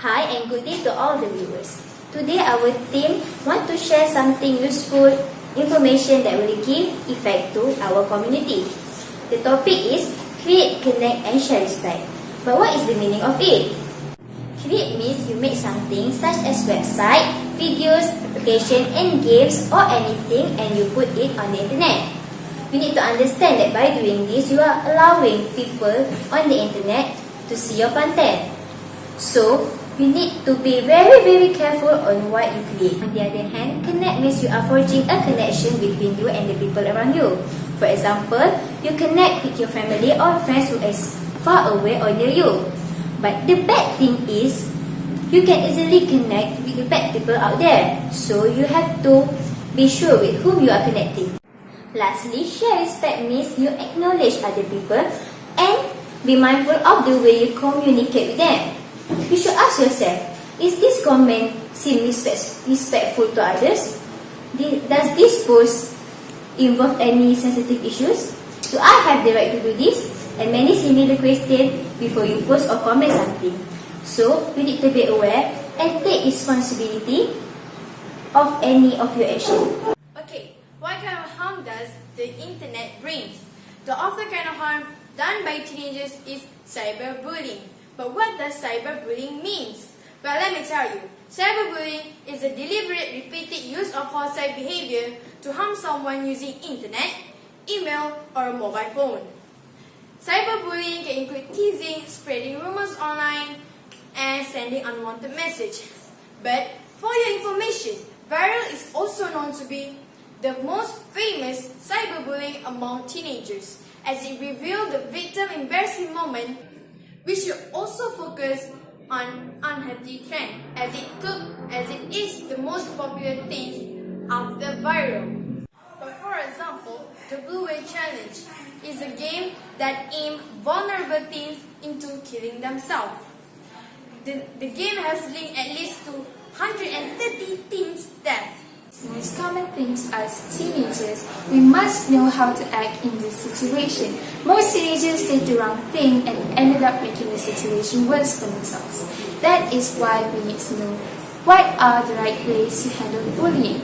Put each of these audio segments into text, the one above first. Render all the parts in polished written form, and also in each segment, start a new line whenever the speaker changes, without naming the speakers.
Hi and good day to all the viewers. Today our team want to share something useful information that will give effect to our community. The topic is create, connect and share respect. But what is the meaning of it? Create means you make something such as website, videos, application and games or anything and you put it on the internet. You need to understand that by doing this you are allowing people on the internet to see your content. So, you need to be very careful on what you create. On the other hand, connect means you are forging a connection between you and the people around you. For example, you connect with your family or friends who is far away or near you. But the bad thing is, you can easily connect with the bad people out there. So, you have to be sure with whom you are connecting. Lastly, share respect means you acknowledge other people and be mindful of the way you communicate with them. You should ask yourself, is this comment seem respectful to others? Does this post involve any sensitive issues? Do I have the right to do this? And many similar questions before you post or comment something. So, you need to be aware and take responsibility of any of your action.
Okay, what kind of harm does the internet bring? The other kind of harm done by teenagers is cyberbullying. But what does cyberbullying mean? Well, let me tell you. Cyberbullying is a deliberate, repeated use of hostile behavior to harm someone using internet, email, or a mobile phone. Cyberbullying can include teasing, spreading rumors online, and sending unwanted messages. But for your information, viral is also known to be the most famous cyberbullying among teenagers, as it revealed the victim's embarrassing moment. We should also focus on unhealthy trend, as it is the most popular thing after viral. But for example, the Blue Whale Challenge is a game that aims vulnerable teens into killing themselves. The game has linked at least to 130 teens' deaths.
Most common things as teenagers, we must know how to act in this situation. Most teenagers say the wrong thing and ended up making the situation worse for themselves. That is why we need to know what are the right ways to handle bullying.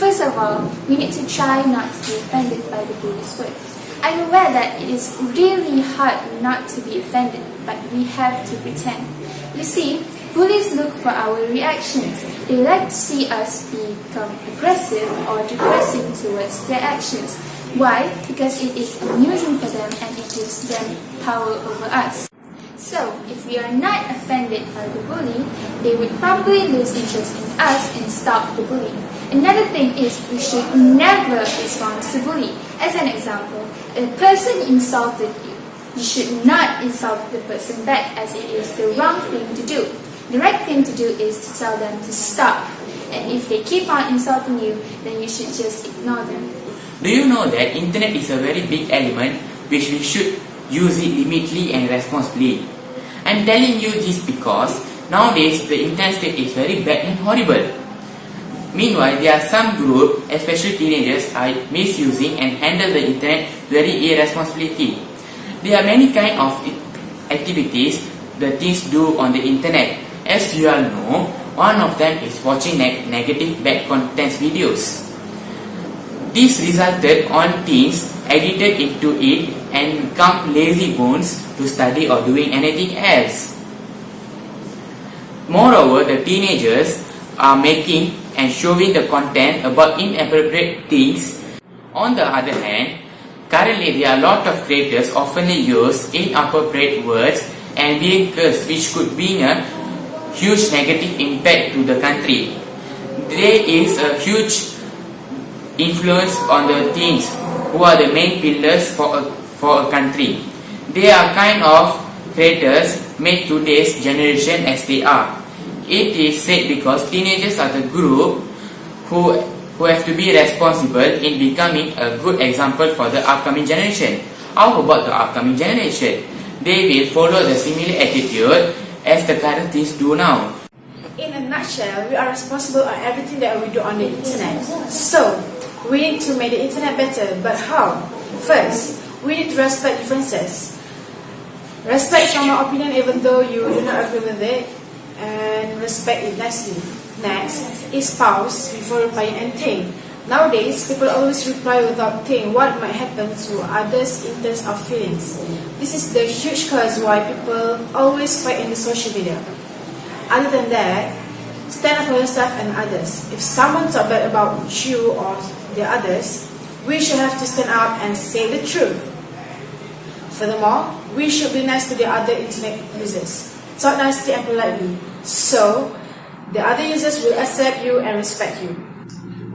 First of all, we need to try not to be offended by the bully's words. I'm aware that it is really hard not to be offended, but we have to pretend. You see, bullies look for our reactions. They like to see us become aggressive or depressing towards their actions. Why? Because it is amusing for them and it gives them power over us. So, if we are not offended by the bully, they would probably lose interest in us and stop the bullying. Another thing is we should never respond to bully. As an example, a person insulted you. You should not insult the person back as it is the wrong thing to do. The right thing to do is to tell them to stop. And if they keep on insulting you, then you should just ignore them.
Do you know that internet is a very big element which we should use it limitedly and responsibly? I'm telling you this because nowadays the internet state is very bad and horrible. Meanwhile, there are some group, especially teenagers, are misusing and handle the internet very irresponsibly. There are many kind of activities the teens do on the internet. As you all know, one of them is watching negative bad contents videos. This resulted on teens addicted into it and become lazy bones to study or doing anything else. Moreover, the teenagers are making and showing the content about inappropriate things. On the other hand, currently there are a lot of creators often use inappropriate words and vehicles which could bring a huge negative impact to the country. There is a huge influence on the teens who are the main pillars for a country. They are kind of creators made today's generation as they are. It is said because teenagers are the group who have to be responsible in becoming a good example for the upcoming generation. How about the upcoming generation? They will follow the similar attitude as the current teens do now.
In a nutshell, we are responsible for everything that we do on the internet. So, we need to make the internet better, but how? First, we need to respect differences. Respect someone's opinion even though you do not agree with it. and respect it nicely. Next is pause before replying and think. Nowadays, people always reply without thinking what might happen to others in terms of feelings. This is the huge cause why people always fight in the social media. Other than that, stand up for yourself and others. If someone talks bad about you or the others, we should have to stand up and say the truth. Furthermore, we should be nice to the other internet users. Talk nicely and politely, so the other users will accept you and respect you.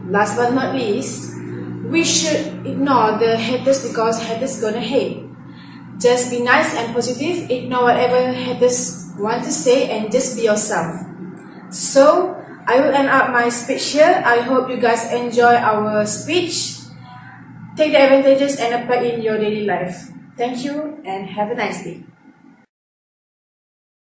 Last but not least, we should ignore the haters because haters gonna hate. Just be nice and positive, ignore whatever haters want to say and just be yourself. So, I will end up my speech here. I hope you guys enjoy our speech. Take the advantages and apply in your daily life. Thank you and have a nice day.